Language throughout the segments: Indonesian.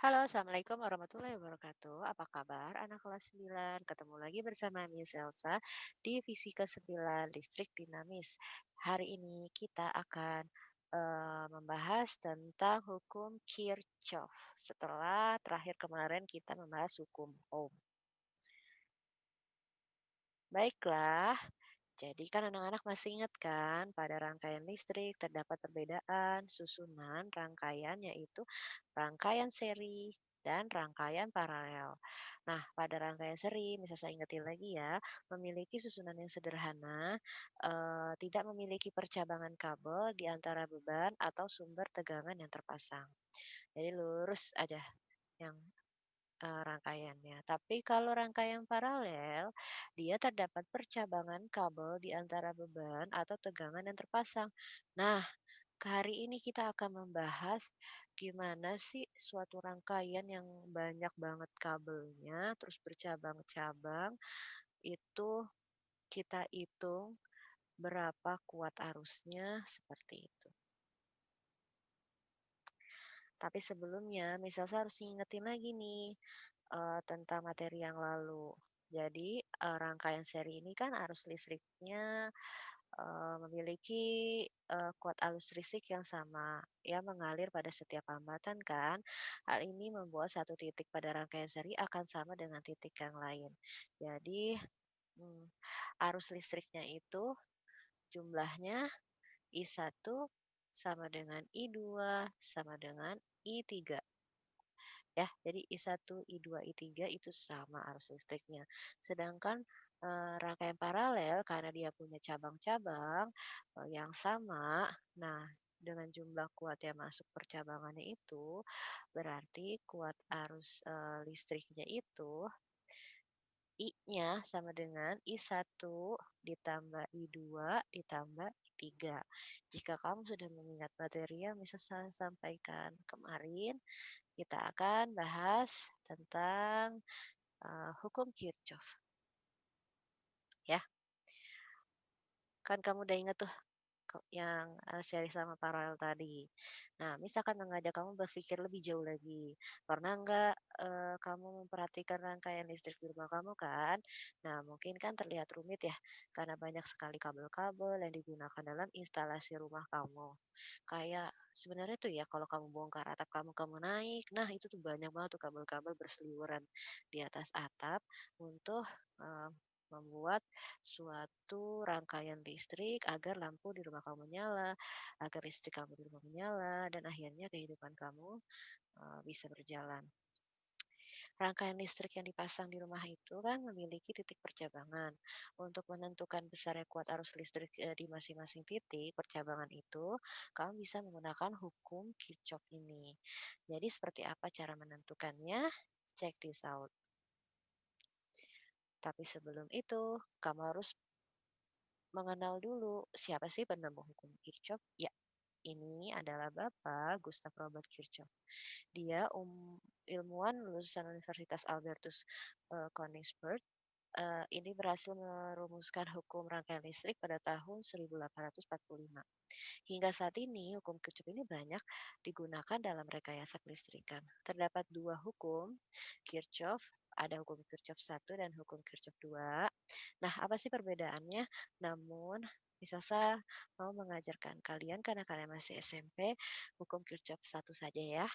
Halo, Assalamualaikum warahmatullahi wabarakatuh. Apa kabar anak kelas 9? Ketemu lagi bersama Miss Elsa di Fisika 9 Listrik Dinamis. Hari ini kita akan membahas tentang hukum Kirchhoff. Setelah terakhir kemarin kita membahas hukum Ohm. Baiklah, jadi kan anak-anak masih ingat kan, pada rangkaian listrik terdapat perbedaan susunan rangkaian yaitu rangkaian seri dan rangkaian paralel. Nah, pada rangkaian seri, bisa saya ingetin lagi ya, memiliki susunan yang sederhana, tidak memiliki percabangan kabel di antara beban atau sumber tegangan yang terpasang. Jadi lurus aja yang rangkaiannya. Tapi kalau rangkaian paralel, dia terdapat percabangan kabel di antara beban atau tegangan yang terpasang. Nah, hari ini kita akan membahas gimana sih suatu rangkaian yang banyak banget kabelnya, terus bercabang-cabang, itu kita hitung berapa kuat arusnya, seperti itu. Tapi sebelumnya, misalnya harus ingetin lagi nih, tentang materi yang lalu. Jadi, rangkaian seri ini kan arus listriknya, memiliki, kuat arus listrik yang sama, yang mengalir pada setiap hambatan kan. Hal ini membuat satu titik pada rangkaian seri akan sama dengan titik yang lain. Jadi, mmm, arus listriknya itu jumlahnya I1 sama dengan I2 sama dengan I3. Ya, jadi I1, I2, I3 itu sama arus listriknya. Sedangkan rangkaian paralel karena dia punya cabang-cabang yang sama, nah dengan jumlah kuat yang masuk percabangannya itu berarti kuat arus listriknya itu I-nya sama dengan I1 ditambah I2 ditambah I3. Jika kamu sudah mengingat materi yang bisa saya sampaikan kemarin, kita akan bahas tentang hukum Kirchhoff, ya. Kan kamu udah ingat tuh yang seri sama paralel tadi. Nah, misalkan mengajak kamu berpikir lebih jauh lagi. Pernah nggak kamu memperhatikan rangkaian listrik di rumah kamu kan? Nah, mungkin kan terlihat rumit ya, karena banyak sekali kabel-kabel yang digunakan dalam instalasi rumah kamu. Kayak sebenarnya tuh ya kalau kamu bongkar atap kamu, kamu naik, nah itu tuh banyak banget tuh kabel-kabel berseliweran di atas atap untuk eh, membuat suatu rangkaian listrik agar lampu di rumah kamu nyala, agar listrik kamu di rumah menyala, dan akhirnya kehidupan kamu bisa berjalan. Rangkaian listrik yang dipasang di rumah itu kan memiliki titik percabangan. Untuk menentukan besarnya kuat arus listrik di masing-masing titik percabangan itu, kamu bisa menggunakan hukum Kirchhoff ini. Jadi seperti apa cara menentukannya? Check this out. Tapi sebelum itu, kamu harus mengenal dulu siapa sih penemu hukum Kirchhoff. Ya, ini adalah Bapak Gustav Robert Kirchhoff. Dia ilmuwan lulusan Universitas Albertus Königsberg. Ini berhasil merumuskan hukum rangkaian listrik pada tahun 1845. Hingga saat ini, hukum Kirchhoff ini banyak digunakan dalam rekayasa kelistrikan. Terdapat dua hukum Kirchhoff, ada hukum Kirchhoff 1 dan hukum Kirchhoff 2. Nah, apa sih perbedaannya? Namun, bisa saya mau mengajarkan kalian karena kalian masih SMP, hukum Kirchhoff 1 saja ya.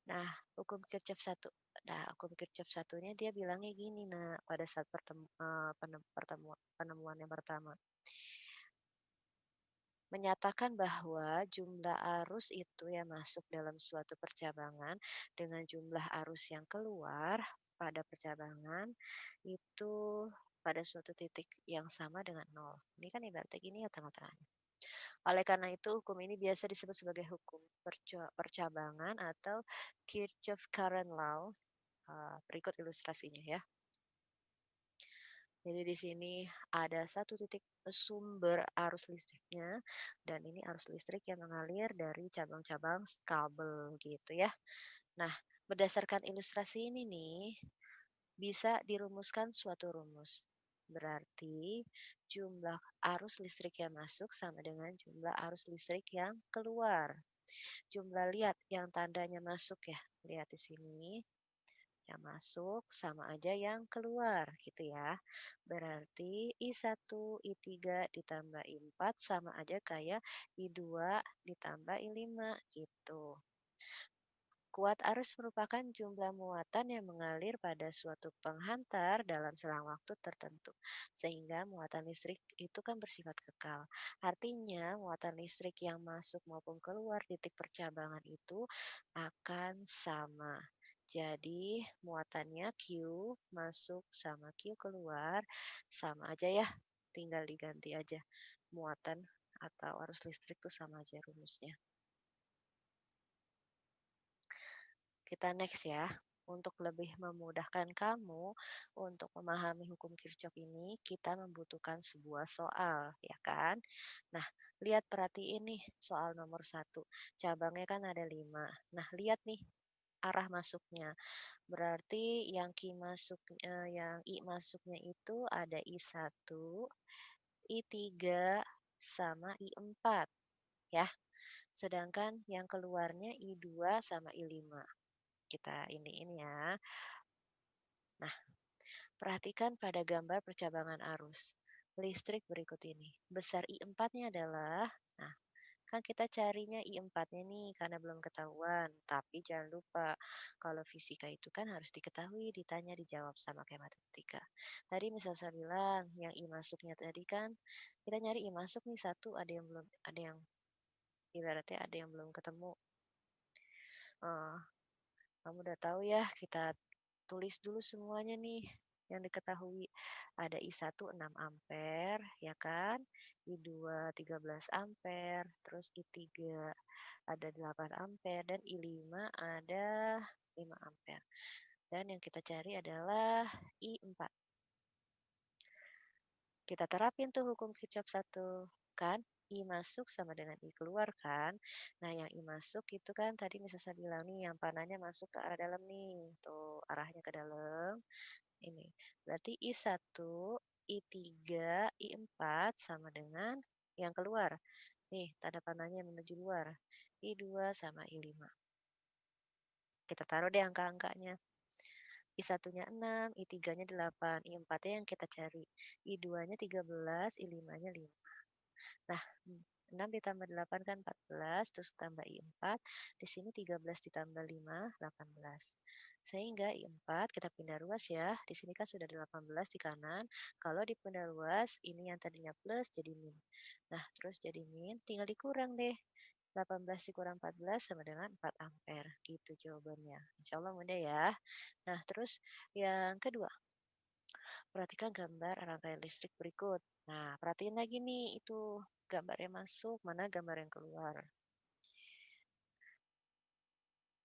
Nah, hukum Kirchhoff 1. Nah, hukum Kirchhoff satunya dia bilangnya gini, nah, pada saat penemuan yang pertama. Menyatakan bahwa jumlah arus itu yang masuk dalam suatu percabangan dengan jumlah arus yang keluar pada percabangan itu pada suatu titik yang sama dengan nol. Ini kan ibaratnya gini ya tengah-tengahnya. Oleh karena itu, hukum ini biasa disebut sebagai hukum percabangan atau Kirchhoff Current Law. Berikut ilustrasinya ya. Jadi di sini ada satu titik sumber arus listriknya dan ini arus listrik yang mengalir dari cabang-cabang kabel gitu ya. Nah, berdasarkan ilustrasi ini nih bisa dirumuskan suatu rumus. Berarti jumlah arus listrik yang masuk sama dengan jumlah arus listrik yang keluar. Jumlah lihat yang tandanya masuk ya. Lihat di sini, yang masuk sama aja yang keluar gitu ya. Berarti I1, I3 ditambah I4 sama aja kayak I2 ditambah I5 gitu. Kuat arus merupakan jumlah muatan yang mengalir pada suatu penghantar dalam selang waktu tertentu, sehingga muatan listrik itu kan bersifat kekal. Artinya, muatan listrik yang masuk maupun keluar titik percabangan itu akan sama. Jadi, muatannya Q masuk sama Q keluar sama aja ya, tinggal diganti aja. Muatan atau arus listrik itu sama aja rumusnya. Kita next ya. Untuk lebih memudahkan kamu untuk memahami hukum Kirchhoff ini, kita membutuhkan sebuah soal, ya kan? Nah, lihat perhatiin nih soal nomor satu. Cabangnya kan ada 5. Nah, lihat nih arah masuknya. Berarti yang I masuknya itu ada I1, I3, sama I4 ya. Sedangkan yang keluarnya I2 sama I5. Kita ini ya. Nah, perhatikan pada gambar percabangan arus listrik berikut ini. Besar I4-nya adalah, nah, kan kita carinya I4-nya nih karena belum ketahuan. Tapi jangan lupa, kalau fisika itu kan harus diketahui, ditanya, dijawab sama kayak matematika. Tadi misal saya bilang, yang I masuknya tadi kan, kita nyari I masuk nih satu, ada yang ibaratnya ada yang belum ketemu. Eh, Kamu udah tahu ya, kita tulis dulu semuanya nih yang diketahui. Ada I1 6 ampere, ya kan? I2 13 ampere, terus I3 ada 8 ampere, dan I5 ada 5 ampere. Dan yang kita cari adalah I4. Kita terapin tuh hukum Kirchhoff 1, kan? I masuk sama dengan I keluar kan. Nah, yang I masuk itu kan tadi misal saya bilang nih, yang panahnya masuk ke arah dalam nih. Tuh, arahnya ke dalam. Ini. Berarti I1, I3, I4 sama dengan yang keluar. Nih, tanda panahnya menuju luar. I2 sama I5. Kita taruh deh angka-angkanya. I1-nya 6, I3-nya 8, I4-nya yang kita cari. I2-nya 13, I5-nya 5. Nah, 6 ditambah 8 kan 14, terus tambah I4. Di sini 13 ditambah 5, 18. Sehingga I4 kita pindah ruas ya. Di sini kan sudah 18 di kanan. Kalau dipindah ruas, ini yang tadinya plus jadi min. Nah, terus jadi min, tinggal dikurang deh. 18 dikurang 14 sama dengan 4 ampere. Gitu jawabannya. Insya Allah mudah ya. Nah, terus yang kedua, perhatikan gambar rangkaian listrik berikut. Nah, perhatiin lagi nih itu gambar yang masuk, mana gambar yang keluar.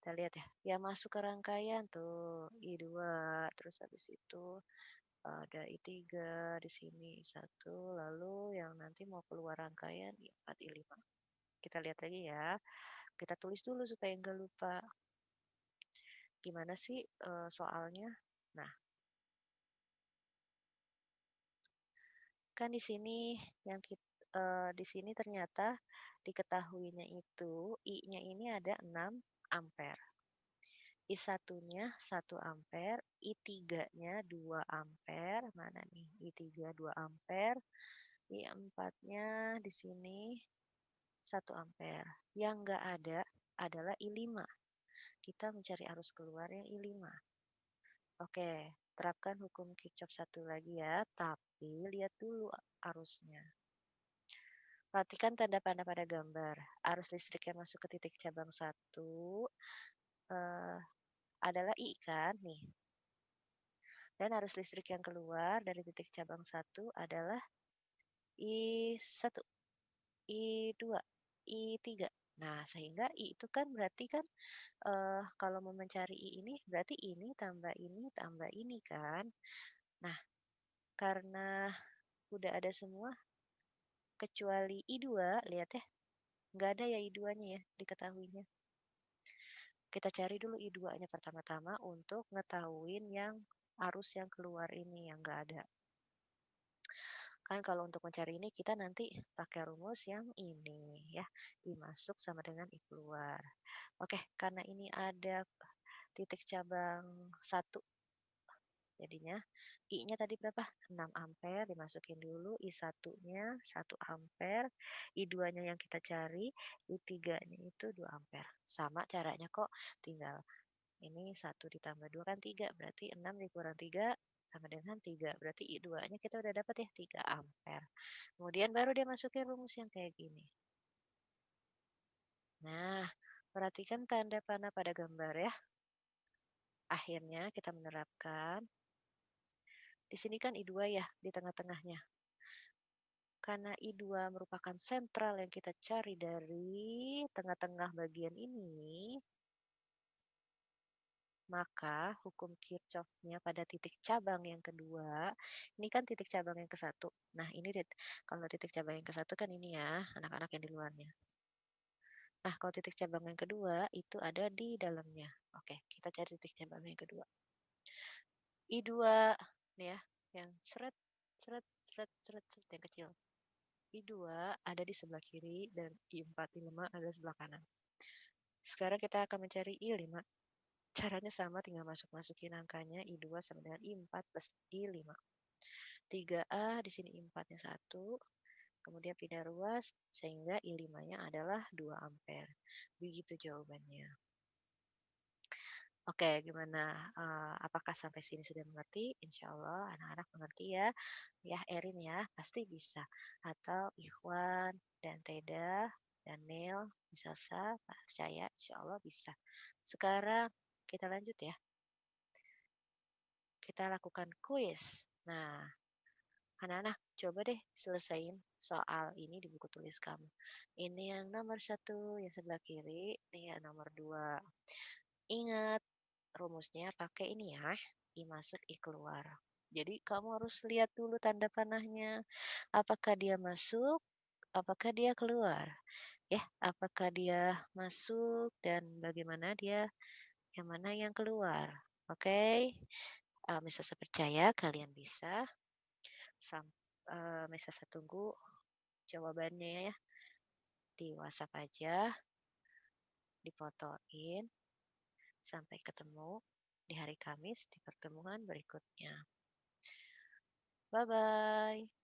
Kita lihat ya, yang masuk ke rangkaian tuh I2, terus habis itu ada I3 di sini satu, lalu yang nanti mau keluar rangkaian I4, I5. Kita lihat lagi ya. Kita tulis dulu supaya nggak lupa. Gimana sih soalnya? Nah, kan di sini yang di sini ternyata diketahuinya itu I-nya ini ada 6 ampere. I1-nya 1 ampere, I3-nya 2 ampere. Mana nih? I3 2 ampere. I4-nya di sini 1 ampere. Yang nggak ada adalah I5. Kita mencari arus keluar yang I5. Oke, terapkan hukum Kirchhoff 1 lagi ya, tapi lihat dulu arusnya. Perhatikan tanda panah pada gambar. Arus listrik yang masuk ke titik cabang 1 adalah I kan nih. Dan arus listrik yang keluar dari titik cabang 1 adalah I1, I2, I3. Nah, sehingga I itu kan berarti kan kalau mau mencari I ini berarti ini tambah ini kan. Nah, karena udah ada semua kecuali I2, lihat ya, nggak ada ya I2-nya ya diketahuinya. Kita cari dulu I2-nya pertama-tama untuk ngetahuin yang arus yang keluar ini yang nggak ada. Kan kalau untuk mencari ini kita nanti pakai rumus yang ini ya, I masuk sama dengan I keluar. Oke, karena ini ada titik cabang satu, jadinya I-nya tadi berapa? 6 ampere, dimasukin dulu I satunya 1 ampere, I 2-nya yang kita cari, I 3-nya itu 2 ampere. Sama caranya kok, tinggal ini 1 ditambah 2 kan 3, berarti 6 dikurang 3 sama dengan 3. Berarti I 2-nya kita udah dapat ya 3 ampere. Kemudian baru dia masukin rumus yang kayak gini. Nah, perhatikan tanda panah pada gambar ya. Akhirnya kita menerapkan, di sini kan I2 ya, di tengah-tengahnya. Karena I2 merupakan sentral yang kita cari dari tengah-tengah bagian ini, maka hukum Kirchhoff-nya pada titik cabang yang kedua, ini kan titik cabang yang ke satu. Nah, ini kalau titik cabang yang ke satu kan ini ya, anak-anak yang di luarnya. Nah, kalau titik cabang yang kedua itu ada di dalamnya. Oke, kita cari titik cabang yang kedua. I2 nih ya, yang seret, seret, seret, seret, seret yang kecil. I2 ada di sebelah kiri dan I4, I5 ada di sebelah kanan. Sekarang kita akan mencari I5. Caranya sama, tinggal masukin angkanya I2 sama dengan I4 plus I5. 3A di sini I4-nya 1, kemudian pindah ruas sehingga I5-nya adalah 2 ampere. Begitu jawabannya. Oke, gimana? Apakah sampai sini sudah mengerti? Insya Allah anak-anak mengerti ya. Ya, Erin ya, pasti bisa. Atau Ikhwan dan Teda dan Nel bisa percaya, insya Allah bisa. Sekarang kita lanjut ya. Kita lakukan kuis. Nah, anak-anak coba deh selesaiin soal ini di buku tulis kamu. Ini yang nomor 1, yang sebelah kiri. Ini yang nomor 2. Ingat, rumusnya pakai ini ya, I masuk, I keluar. Jadi kamu harus lihat dulu tanda panahnya. Apakah dia masuk, apakah dia keluar. Ya, apakah dia masuk dan bagaimana dia, yang mana yang keluar. Oke, bisa saya percaya kalian bisa. Bisa saya tunggu jawabannya ya. Di WhatsApp aja, difotoin. Sampai ketemu di hari Kamis di pertemuan berikutnya. Bye-bye.